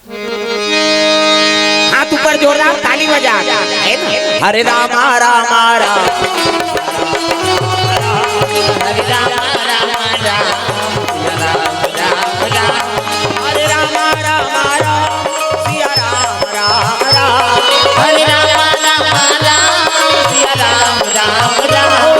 हाथ ऊपर जोरदार ताली बजा, है ना? हरे रामा रामा राम, हरे रामा रामा राम, हरे रामा रामा राम, सिया राम राम राम, हरे रामा रामा राम, सिया राम राम राम।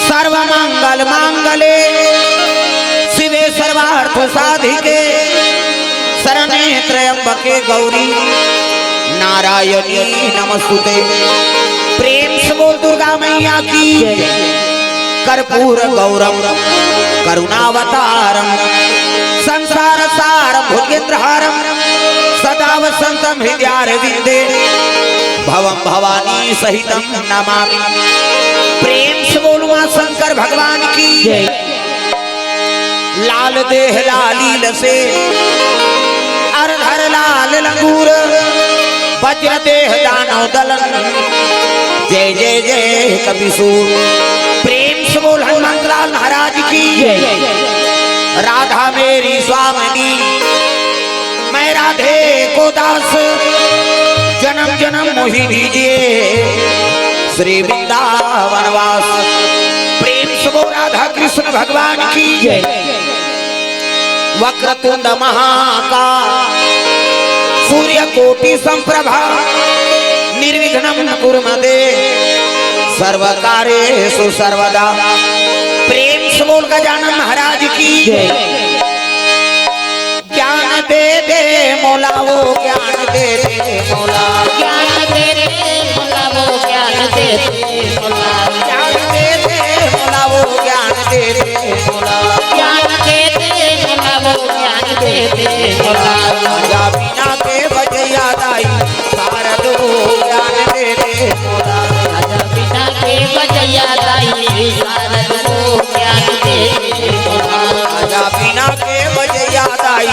सर्वमंगल मांगले शिवे सर्वार्थ साधिके शरणे त्र्यंबके गौरी नारायणी नमस्तुते। प्रेम से बोल दुर्गा मैया की। कर्पूर गौरम करुणावतारम संसार सारम भुजगेंद्रहारम सदा वसंतम हृदयारविंदे भवम भवानी सहितम नमामि। प्रेम से बोलुआ शंकर भगवान की। लाल देह लालील से अरधर लाल लंगूर वज्र देह दानव दलन जय जय जय कपिसूर। प्रेम से बोल हनुमंत लाल महाराज की। राधा मेरी स्वामिनी मैं राधे को दास जन्म जन्म मोहि दीजिए श्री वृंदावन वास। प्रेम से बोल राधा कृष्ण भगवान की। वक्रतुंड महाकाल सूर्य कोटि संप्रभा निर्विघ्नं कुरु मे देव सर्वकार्येषु सर्वदा। प्रेम से बोल गजानन महाराज की। ज्ञान दे दे मौला वो ज्ञान दे दे मौला। ज्ञान दे दे मौला वो ज्ञान दे दे मौला। ज्ञान दे दे मौला वो ज्ञान दे दे मौला। ज्ञान दे दे मौला वो ज्ञान दे दे मौला। राजा बिना के बजैया दाई शारद वो ज्ञान दे दे मौला। राजा बिना के बजैया दाई शारद वो ज्ञान दे दे मौला। राजा बिना दाई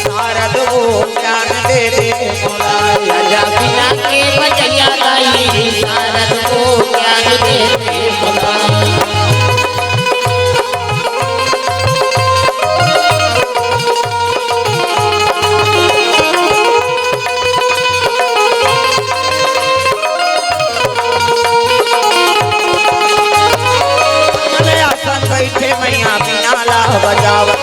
शारद वो ज्ञान दे दे मोला। राजा बिना के बजैया दाई शारद को ज्ञान दे दे मोला। बैठे मैया बिना ला बजावत,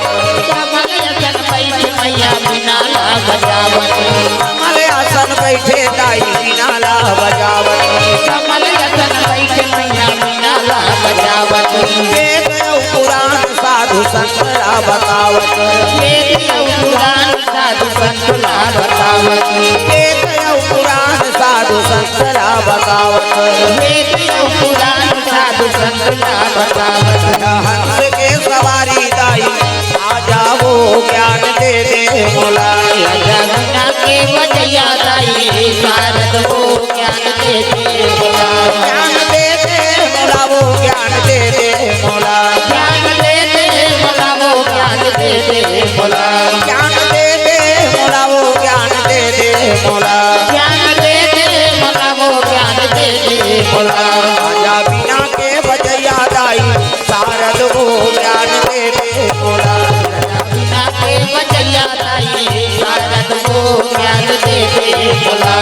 मैया बिना ला बजावत, कमल आसन बैठे दाई बिना ला बजावत, कमल आसन बैठे मैया बिना ला बजावत। वेद और पुराण साधु संत ला बतावत, वेद और पुराण साधु संत ला बतावत, वेद और पुराण साधु संत ला बतावत, वेद और पुराण साधु संत ला बतावत। हंस के सवारी दाई आ जाओ ज्ञान दे दे मोला। राजा बिना के बजैया दाई शारद को ज्ञान दे दे मोला। ज्ञान दे दे मोला वो ज्ञान दे दे मोला। ज्ञान दे दे मोला वो ज्ञान दे दे मोला। ज्ञान दे दे मोला वो ज्ञान दे दे मोला। ज्ञान दे दे मोला वो ज्ञान दे दे मोला। राजा बिना के बजैया दाई शारद वो ज्ञान दे दे मोला। बिना के बजैया दाई शारद को ज्ञान दे दे मोला।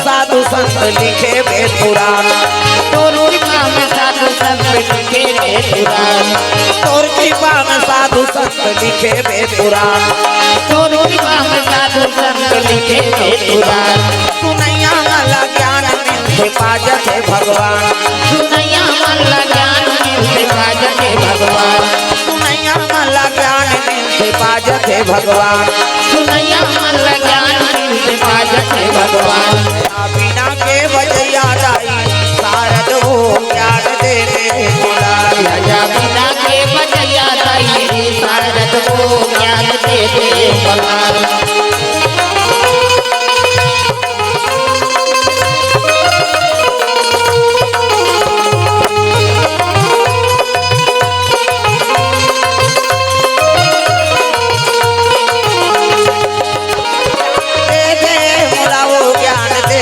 साधु संत लिखे वेद पुराण, तोर कृपा में साधु संत लिखे वेद पुराण, तोर कृपा में साधु संत लिखे वेद पुराण, तोर कृपा में साधु संत लिखे वेद पुराण। सुनैया मला ज्ञान मिलते पाजते भगवान, सुनैया मला ज्ञान मिलते पाजते भगवान, सुनैया मला ज्ञान मिलते पाजते भगवान, सुनैया मला ज्ञान मिलते पाजते भगवान। बिना के बजैया दाई शारद वो ज्ञान दे दे मोला। राजा बिना के बजैया दाई शारद को ज्ञान दे दे मोला। मोला वो ज्ञान दे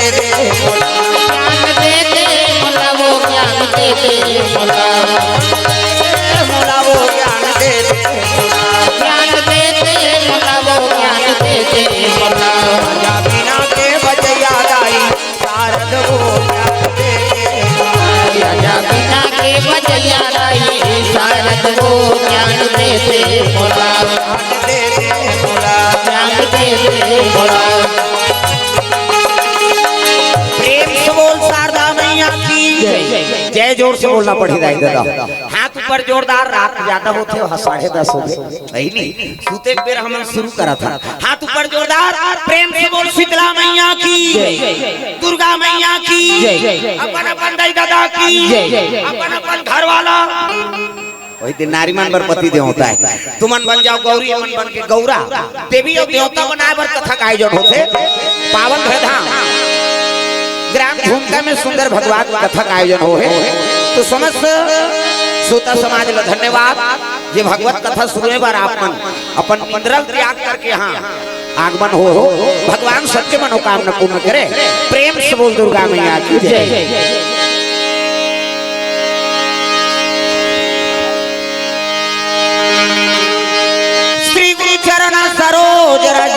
दे ज्ञान दे दे मोला वो ज्ञान दे दे मोला। राजा बिना के बजैया दाई शारद वो ज्ञान दे दे मोला। राजा बिना के बजैया दाई शारद को ज्ञान दे दे मोला। ज्ञान दे दे मोला। ज्ञान दे दे मोला। प्रेम से बोल शारदा मैया की जय। जोर से बोलना पड़ेगा दादा। हाथ ऊपर जोरदार, रात ज्यादा होते हो 10:30 हो गए नहीं सूते बेर हम शुरू करा था। हाथ ऊपर जोरदार, प्रेम से बोल शीतला मैया की, दुर्गा मैया की, अपन अपन दादा की, अपन अपन घर वाला। वही दिन नारीमान बर पति देव होता है। तुमन बन जाओ गौरी, अमन बन के गौरा। देवी और देवता बनाए बर कथा का आयोजन होते। पावन धाम ग्राम भूमिका में सुंदर भगवान कथा का आयोजन हो है। तो समस्त श्रोता समाज ला धन्यवाद जे भगवत कथा सुने बार आपन अपन निद्रा त्याग करके यहाँ आगमन हो। भगवान सबके मनोकामना पूर्ण करे। प्रेम से बोल दुर्गा मैया की जय। श्री गुरु चरण सरोज रज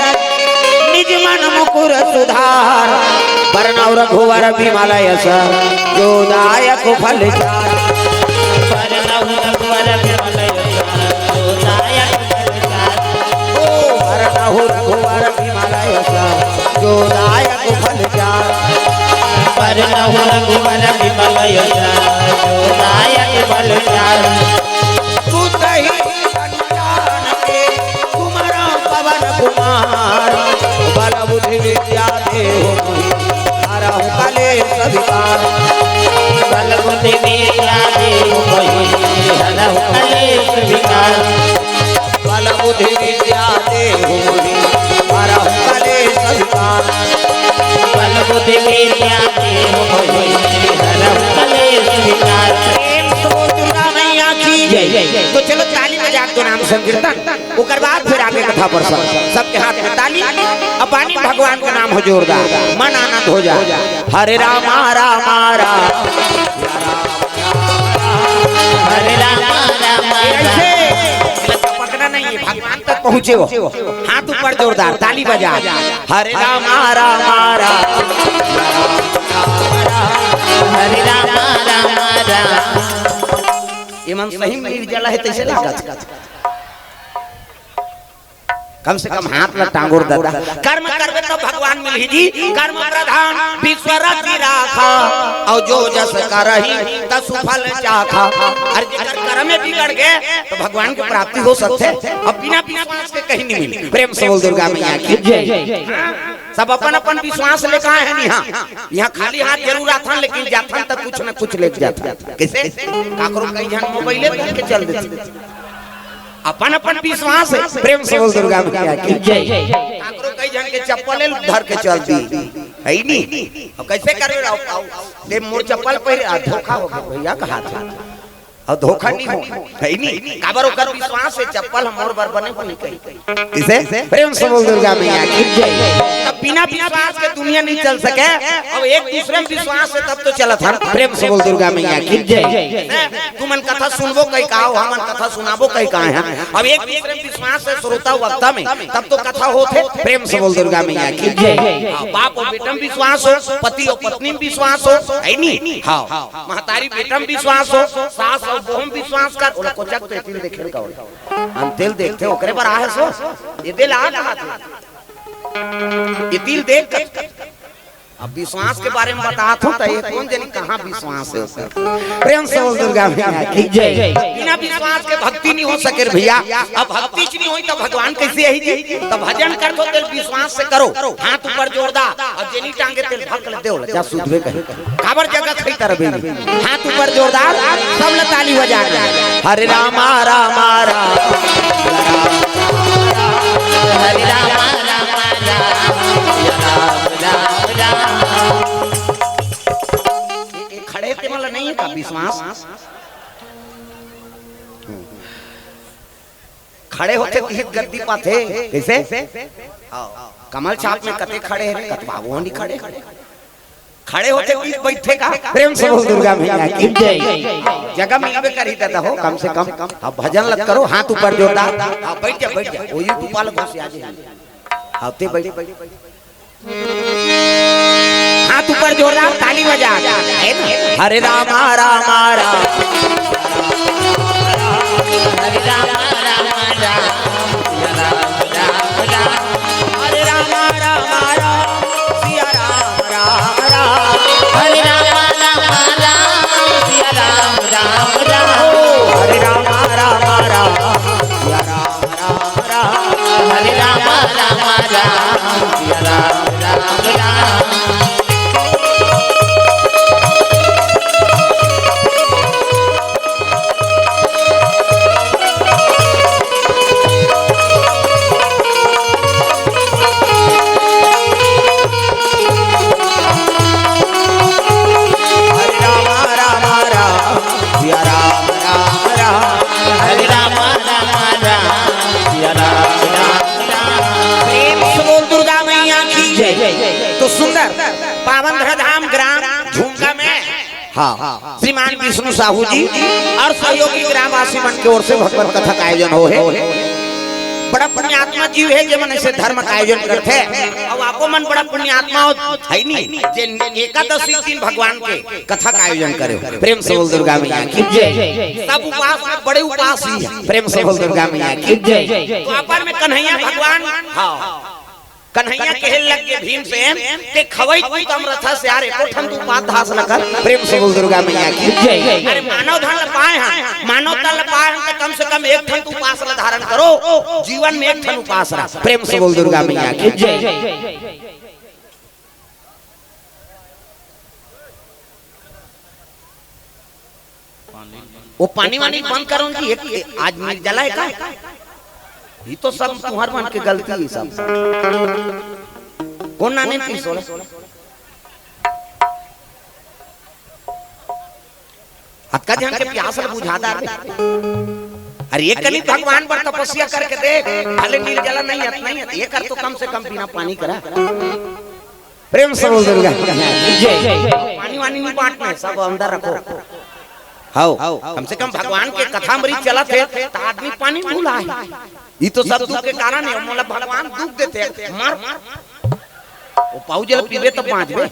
निज मन मुकुर सुधार, वर्ण रघुवर विमल यश जो दायक फल चार। वर्ण रघुवर विमल यश जो दायक फल चार। ओ वर्ण रघुवर विमल यश जो दायक फल चार। वर्ण रघुवर विमल यश जो दायक फल चार। सुत ही संजान के कुमार पवन कुमार, बल बुद्धि विद्या देहु हरहु कलेश विकार। बल बुद्धि विद्या देहु हरहु कलेश विकार। बल बुद्धि विद्या दे मोहि हरहु कलेश विकार। बल बुद्धि विद्या दे मोहि हरहु कलेश विकार। प्रेम से बोल दुर्गा मैया की जय। तो चलो ताली बजा के नाम संकीर्तन, उकर बाद फिर आगे कथा पर सबके हाथ में ताली। अब पानी भगवान का नाम हो जोरदार, मन आनंद हो जाए। हरे राम राम राम हरे राम राम राम। पकड़ा नहीं है, भगवान तक पहुँचे हो, हाथ ऊपर जोरदार ताली बजा। हरे राम राम राम हरे राम राम राम। ये मन सही में जला है तैसे लगा। कम से कम हाथ में टांगोर दादा। कर्म करवे तो भगवान मिल ही जी। कर्म प्रधान विश्वरति राखा और जो जस करही तसु फल चाखा। और जेकर कर्म में बिगड़ गए तो भगवान की प्राप्ति हो सकते है और बिना विश्वास के कहीं नहीं मिली। प्रेम से बोल दुर्गा मैया की जय। सब अपन अपन विश्वास लेकर आए हैं यहाँ खाली हाथ जरूर आता लेकिन जाता तक कुछ न कुछ लेके जाता। कैसे काकरो कई जन मोबाइल लेके चल देते, अपन अपन विश्वास है। प्रेम से बोल दुर्गा मैया की जय। काकरो कई जन के चप्पल धर के चलती है नहीं, और कैसे करे दे मोर चप्पल पहले धोखा हो गया भैया कहा था और धोखा नहीं हो है नहीं। काबर कर विश्वास है चप्पल मोर बर बने को नहीं कही। इसे प्रेम से बोल दुर्गा मैया की जय। तब बिना विश्वास के दुनिया नहीं चल सके, अब एक दूसरे में विश्वास है तब तो चलत है। प्रेम से बोल दुर्गा मैया की जय। तू मन कथा सुनबो कहीं कहा, हमन कथा सुनाबो कहीं कहा है। अब एक दूसरे में विश्वास है श्रोता वक्ता में तब तो कथा होते। प्रेम से बोल दुर्गा मैया की जय। बाप और बेटा में विश्वास हो, पति और पत्नी में विश्वास हो है नहीं। हाँ महतारी बेटा में विश्वास हो, सास बहुम विश्वास कर ओला कोचक तो तेल देखे का हम तेल देखते ओकरे पर आहे सो ये दिल आ रहा था ये दिल देख कर। अब विश्वास के बारे में बतात हूं तो ये कौन जानी कहां विश्वास है उसे। प्रेम से बोल दुर्गा मैया की जय। बिना विश्वास के भक्ति नहीं हो सके भैया। अब भक्ति नहीं हुई तो भगवान कैसे आई जी। तो भजन कर दो तेल विश्वास से करो, हाथ ऊपर जोरदार और जेनी टांगे तेल भक ले देओ जा सुधवे कहे काबर जगह खई तरह बेली हाथ ऊपर जोरदार सब ल ताली बजा। हरे राम राम राम हरे राम राम राम। खड़े थे मतलब नहीं है का विश्वास। खड़े होते गद्दी पाथे कैसे कमल छाप में कते खड़े हैं कतबाबू नहीं खड़े खड़े होते बैठे का। प्रेम से बोल दुर्गा मैया की जय। जगह मिलबे कर ही देता हो कम से कम। अब भजन लग करो हाथ ऊपर जोरदार बैठ जा बैठ जा वही तू पाल घोष आ जाए आते बैठ हाथ ऊपर जोरदार ताली बजा। हरे राम राम राम हरे राम राम राम हरे राम राम राम सिया राम राम राम हरे राम राम राम सिया राम राम राम हरे राम राम राम सिया राम राम राम हरे राम राम राम सिया राम राम राम। तो सुंदर पावन धाम ग्राम झुमका में हाँ श्रीमान विष्णु साहू जी और सहयोगी ग्रामवासी मन की ओर से भगवत कथा का आयोजन हो है। बड़ा पुण्यात्मा जीव है जो मन ऐसे धर्म का आयोजन करते हैं और आपको मन बड़ा पुण्यात्मा है नहीं जे एकादशी दिन भगवान के कथा का आयोजन करे। प्रेम से बोल दुर्गा मैया की जय। सब उपास में बड़े उपास ही है। प्रेम से बोल दुर्गा मैया की जय। तो अपन में कन्हैया भगवान हाँ कन्हैया कहे लग के भीम से के खवई तू तम रथा से यार एको ठन तू पात धास न कर। प्रेम से बोल दुर्गा मैया की जय। अरे मानव धन ल पाए हैं मानवता ल पाए हैं तो कम से कम एक ठन तू उपास ल धारण करो जीवन में एक ठन उपास रख। प्रेम से बोल दुर्गा मैया की जय। वो पानी वानी बंद करो जी आज मिल जला है का ये तो सब तुम्हार मन के गलती है सब। कौन ना नहीं पी सोले अक्का ध्यान के प्यास बुझादा। अरे ये कली भगवान पर तपस्या करके देख, खाली नील जला नहीं है, नहीं है ये कर तो कम से कम बिना पानी करा। प्रेम से बोल दुर्गा पानी वानी नहीं बांटना, सब अंदर रखो। हाउ कम से कम भगवान के कथामृत चला थे तो आदमी पानी भूला है। ये तो सब दुख के कारण है, मतलब भगवान दुख देते मार वो पाऊ जल पीवे तो बाँचबे।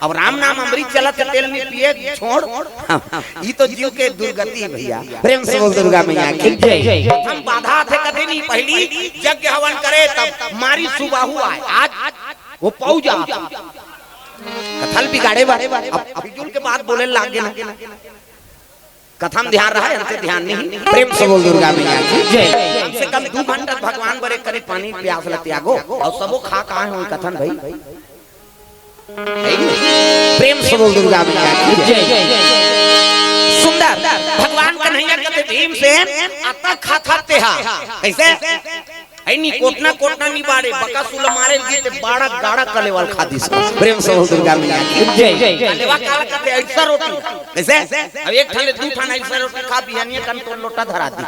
अब राम नाम अमृत चला थे तेल में पिए छोड़, ये तो जीव के दुर्गति है भैया। प्रेम से बोल दुर्गा मैया की जय। हम बाधा थे कभी नहीं, पहली यज्ञ हवन करे तब मारी सुबाहु आए, आज वो पाऊ जा कथल बिगाड़े बारे अब फिजूल के बात बोले लागे ना। कथा में ध्यान रहा है, हमसे ध्यान नहीं। प्रेम से बोल दुर्गा मैया की जय। कम से कम 2 घंटा भगवान बरे करे पानी प्यास ल त्यागो और सबो खा कहां है कथन भाई। प्रेम से बोल दुर्गा मैया की जय। सुंदर भगवान कन्हैया कहते भीमसेन आता खाते हा कैसे ऐनी कोटना कोटना नहीं बाड़े बका सुल मारे गीते बाड़ा गाड़ा कलेवाल खादी से। प्रेम से बोल दुर्गा मैया की जय। कलेवा काला कहते ऐसा रोटी कैसे अब एक थाले 2 थाना ऐसा रोटी खा बिहानिया कन तो लोटा धरा दी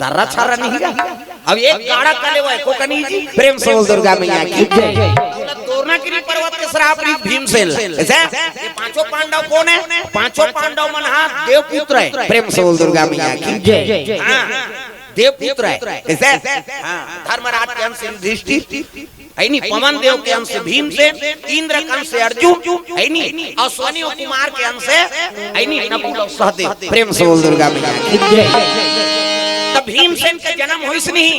दर्रा छारा नहीं गा। अब एक गाड़ा कलेवा को कनी जी। प्रेम से बोल दुर्गा मैया की जय। तोरनागिरी पर्वत के श्राप भीमसेन कैसे ये 5 पांडव कौन है? 5 पांडव मन हां देवपुत्र है। प्रेम से बोल दुर्गा मैया की जय। हां देवपुत्र है कैसे धर्मराज के अंश से युधिष्ठिर ऐनी, पवन देव के अंश से भीमसेन, इंद्र के अंश से अर्जुन ऐनी, और स्वनी कुमार के अंश से ऐनी नकुल और सहदेव। प्रेम से बोल दुर्गा मैया की जय। तब भीमसेन का जन्म हुई नहीं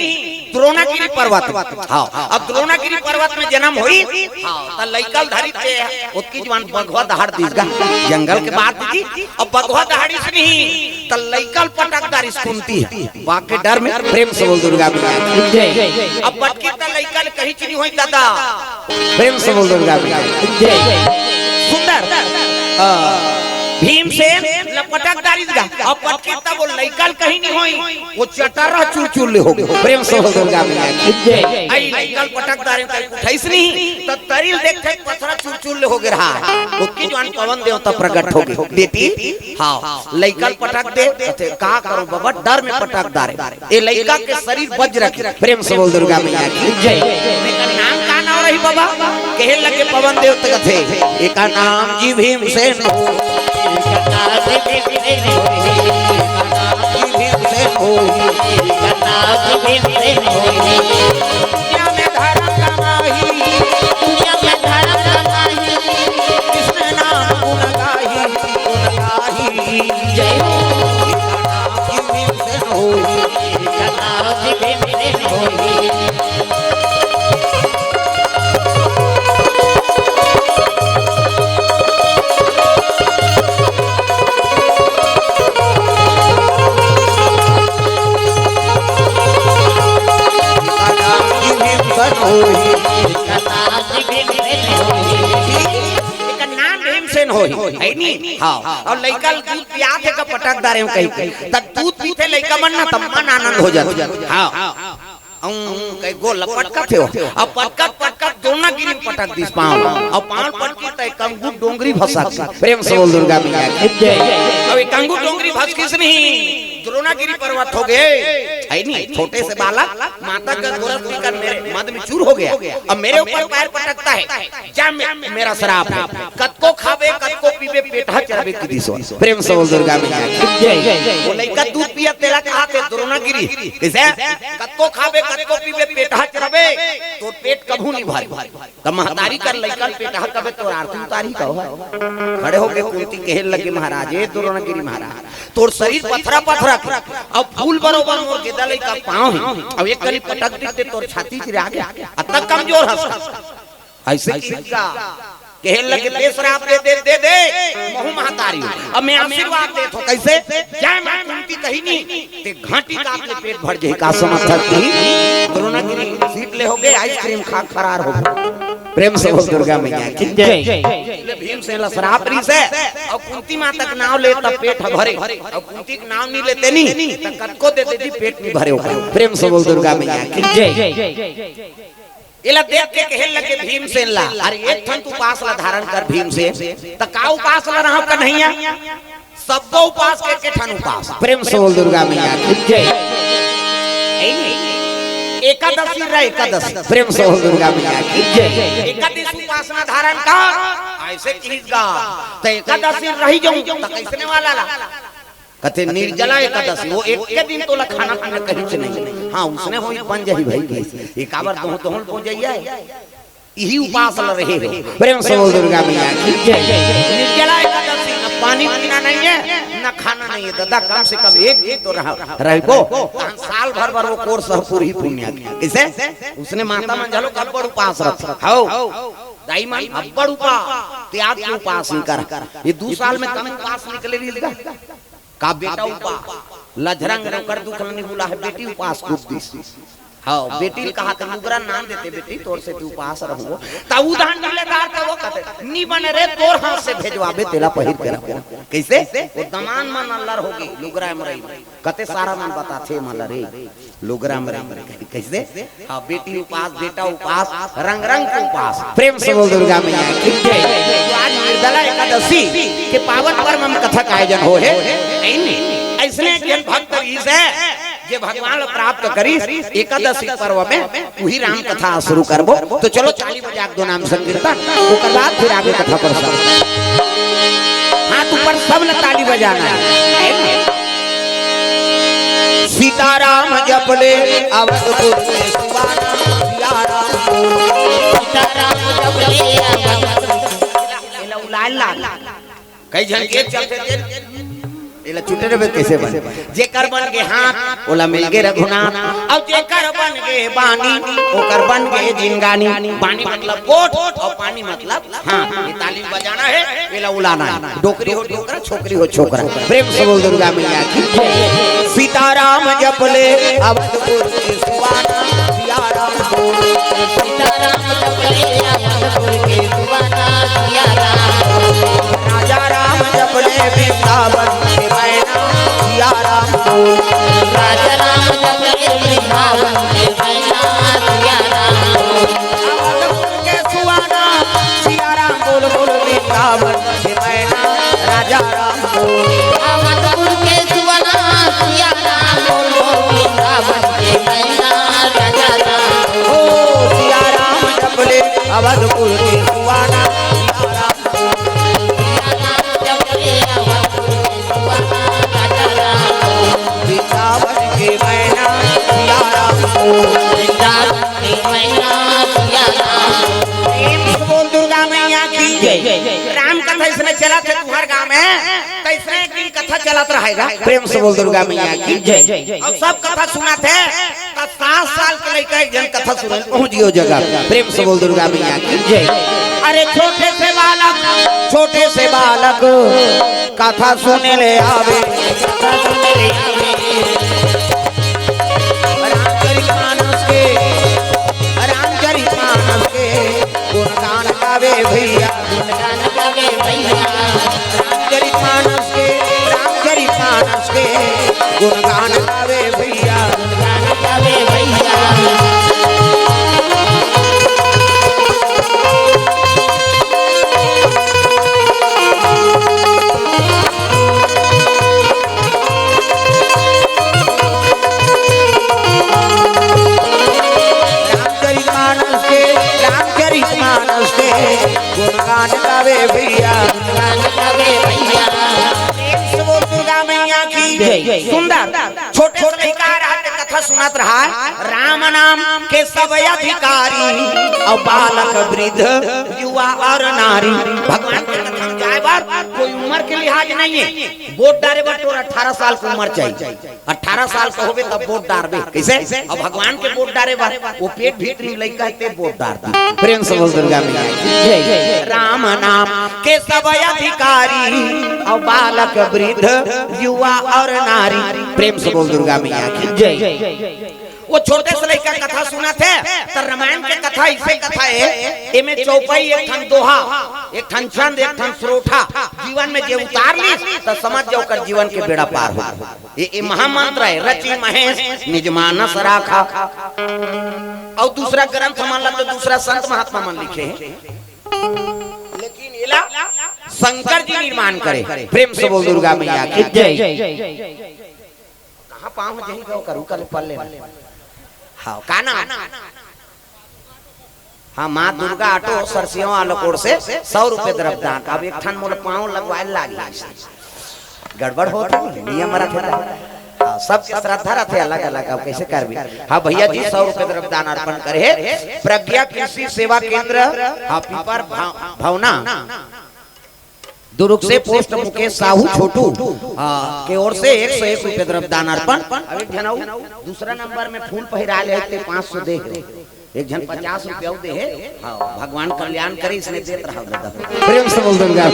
द्रोणागिरी पर्वत। हाँ अब द्रोणागिरी पर्वत में जन्म हुई तो लइकल धरी थे उसकी जवान बगवा दहाड़ दीगा जंगल के बाद जी। अब बगवा दहाड़ी से नहीं तो लइकल पटकदारी सुनती है बाकी डर में। प्रेम से बोल दुर्गा मैया की जय। अब बटकी तो लइकल कहीं चीनी हुई दादा। प्रेम से बोल दुर्गा मैया की जय। सुंदर भीमसेन लपटकदारी गा अब पटकी तब वो लइकल कहीं नहीं होई वो चटरा चुरचुर ले हो गए। प्रेम से बोल दुर्गा मैया की जय। आई लइकल पटकदारी कहीं उठाइस नहीं तो तरिल देखते पथरा चुरचुर ले हो गए रहा उसकी जवान पवन देवता प्रकट हो गए। बेटी हां लइकल पटक दे का करो बाबा डर में पटकदार ये लइका के शरीर बज रखे। प्रेम से बोल दुर्गा मैया की जय। एका नाम का नाम रही बाबा कहे लगे पवन देवता थे एका नाम जी भीमसेन और लइका दूध पिया थे का पटकदार है कहीं तब दूध पीते लइका मन ना तब मन आनंद हो जाता। हां कई गोल पटका थे अब पटका दोनों गिरी पटक दिस पांव और पांव पटकी त कंगू डोंगरी भसा। प्रेम से बोल दुर्गा मैया की जय। अब कंगू डोंगरी भस किस नहीं द्रोणागिरी पर्वत हो गए है नहीं छोटे से बालक माता का गोरख पीकर मेरे मद में चूर हो गया। अब मेरे ऊपर पैर पटकता है जा मेरा शराब है कतको खावे कतको पीवे पेटा चरबे की दिसो। प्रेम से बोल दुर्गा मैया की जय। वो लइका दूध पिया तेरा कहा थे द्रोणागिरी कैसे कतको खावे कतको पीवे पेटा चरबे तो पेट कभू नहीं भरे तब महतारी कर लइका पेटा कबे तो आरती उतारी कहो खड़े हो के कुंती कहे लगे महाराज ए द्रोणागिरी महाराज तोर शरीर पथरा पथरा अब फूल बरोबर मोर गेदा लइका पांव है अब एक कली पटक देते तोर छाती से आ गया अतक कमजोर हंस ऐसे किसका कहे लगे दे शराब दे महू महतारी अब मैं आशीर्वाद दे तो कैसे जय मां कुंती कही नहीं ते घाटी का अपने पेट भर जाए का समझ थी द्रोणागिरी सीट ले हो गए आइसक्रीम खा फरार हो गए। प्रेम से बोल दुर्गा मैया की जय। भीमसेन लसरापरी से और कुंती माता का नाम ले तब पेट भरे और कुंती का नाम नहीं लेते नहीं तो कतको देते जी पेट नहीं भरे ऊपर। प्रेम से बोल दुर्गा मैया की जय। इला देख के कहल लगे भीमसेन ला अरे एक ठन तू उपास ला धारण कर भीमसेन त का उपास ला रहब कन्हैया सबको उपास के ठन उपास। प्रेम से बोल दुर्गा मैया की जय। एकादशी रहे एकादशी। प्रेम से बोल दुर्गा मैया की जय। एकादशी उपासना धारण का ऐसे चीज का तो एकादशी रही जाऊं तो कैसने वाला ला कहते निर्जला एकादशी वो एक के दिन तो ला खाना पीना कहीं से नहीं। हाँ उसने हो बन जाई भाई एक बार तो हो जाइए यही उपास ल रहे हो। प्रेम से बोल दुर्गा मैया की जय। निर्जला एकादशी न पानी पीना नहीं है न खाना नहीं है दादा कम से कम एक दिन तो रहो साल भर भर वो कोर्स पूरी पुण्य कैसे उसने माता मंझलो कब बड़ उपास रखा हो दाई मान अब्बड़ उपास त्याग के उपास नहीं कर ये 2 साल में कम उपास निकले नहीं का बेटा उपास लजरंग ने कर दुख नहीं बोला है बेटी उपास कुछ हाँ बेटी कहा था मुगरा नाम देते बेटी तोर से तू उपास रहो ता उदाहरण मिलेदार तो वो कहते नी बने रे तोर हाथ से भेजवाबे तेला पहिर के रखो कैसे वो दमान मन अल्लाह होगी लुगरा मरई कहते सारा मन बताथे मन रे लुगरा मरई कैसे हाँ बेटी उपास बेटा उपास रंग रंग के उपास। प्रेम से बोल दुर्गा मैया की जय। आज निर्जला एकादशी के पावन पर्व में कथा का आयोजन हो है ऐसने जन भक्त से जे भगवान प्राप्त करी एकादशी पर्व में वही राम कथा शुरू करबो तो चलो 40 बजे दो नाम संकीर्तन ओकर बाद फिर आगे कथा पर सब हाथ ऊपर सब ने ताली बजाना है। सीताराम जपले अवधपुर में सुवाना सिया राम सीताराम जपले अवधपुर एला उलाल कई जन के चलते थे एला चुटरे में कैसे बन जेकर बन के हाथ ओला मिल के रघुनाथ और जेकर बन के बानी ओकर बन के जिनगानी बानी मतलब कोट और पानी मतलब हां ये ताली बजाना है एला उलाना है डोकरी हो डोकरा छोकरी हो छोकरा। प्रेम से बोल दुर्गा मैया की जय। सीताराम जपले अवधपुर के सुवाना सिया राम सीताराम जपले अवधपुर के सुवाना सिया राम राजा राम जपले वृंदावन के मैना सिया राम राजा राम जपले वृंदावन के मैना सिया राम अवधपुर के सुवाना सिया राम बोल बोल वृंदावन के मैना राजा राम अवधपुर के सुवाना सिया राम बोल बोल वृंदावन के मैना राजा राम ओ सिया राम जपले अवधपुर के सुवाना सिया राम वृंदावन के मैना सिया राम बोल दुर्गा मैया की जय। राम कथा इसने चला थे तुम्हारे गांव में तो इसने एक दिन कथा चलाता रहेगा। प्रेम से बोल दुर्गा मैया की जय। और सब कथा सुना थे 7 साल के लड़का एक जन कथा सुने पहुंचियो जगह। प्रेम से बोल दुर्गा मैया की जय। अरे छोटे से बालक कथा सुने ले आवे रामचरितमानस के गुणगान गावे भैया रामचरितमानस के गुणगान गावे भैया रामचरितमानस के गुणगान गावे भैया बोल दुर्गा मैया की जय। सुंदर छोटे छोटे कथा सुनात रहा राम नाम के सब अधिकारी और बालक वृद्ध युवा और नारी। भगवान के कथा में जाए बार कोई उम्र के लिहाज नहीं है। वोट डारे बार तो 18 साल की उम्र चाहिए 18 साल का होवे तब वोट डारबे कैसे और भगवान के वोट डारे बार वो पेट भीतरी लइका है वोट डारता। प्रेम से बोल दुर्गा मैया की जय। राम नाम के सब अधिकारी और बालक वृद्ध युवा और नारी। प्रेम से बोल दुर्गा मैया की जय। वो छोटे से लड़का कथा सुना थे तो रामायण के कथा इसे कथा है एमे चौपाई एक ठन दोहा एक ठन छंद एक ठन श्रोठा जीवन में जे उतार ली तो समझ जाओ कर जीवन के बेड़ा पार हो। ये महामंत्र है रचि महेश निज मानस राखा। और दूसरा ग्रंथ मान लो तो दूसरा संत महात्मा मन लिखे हैं, लेकिन इला शंकर जी निर्माण करे। प्रेम से बोल दुर्गा मैया की जय। कहाँ पाँव जही गो करू कल पल्ले हाँ काना हाँ माँ दुर्गा आटो सरसियों आलोकोड़ से 100 रुपए द्रव्य दान। अब एक ठन मोल पाँव लगवाए लागी गड़बड़ होता नियम रखे सब श्रद्धा रखे अलग अलग। अब कैसे कर भी हाँ भैया जी 100 रुपए द्रव्य दान अर्पण करे। प्रज्ञा कृषि सेवा केंद्र हाँ पीपर भावना दुर्ग से पोस्ट मुकेश साहू छोटू के ओर से 101 रुपए द्रव्य दान अर्पण। अब एक जन दूसरा नंबर में फूल पहिरा ले 500 दे एक जन 50 रुपया दे भगवान कल्याण करे इसने देत रहा। प्रेम से बोल दूंगा।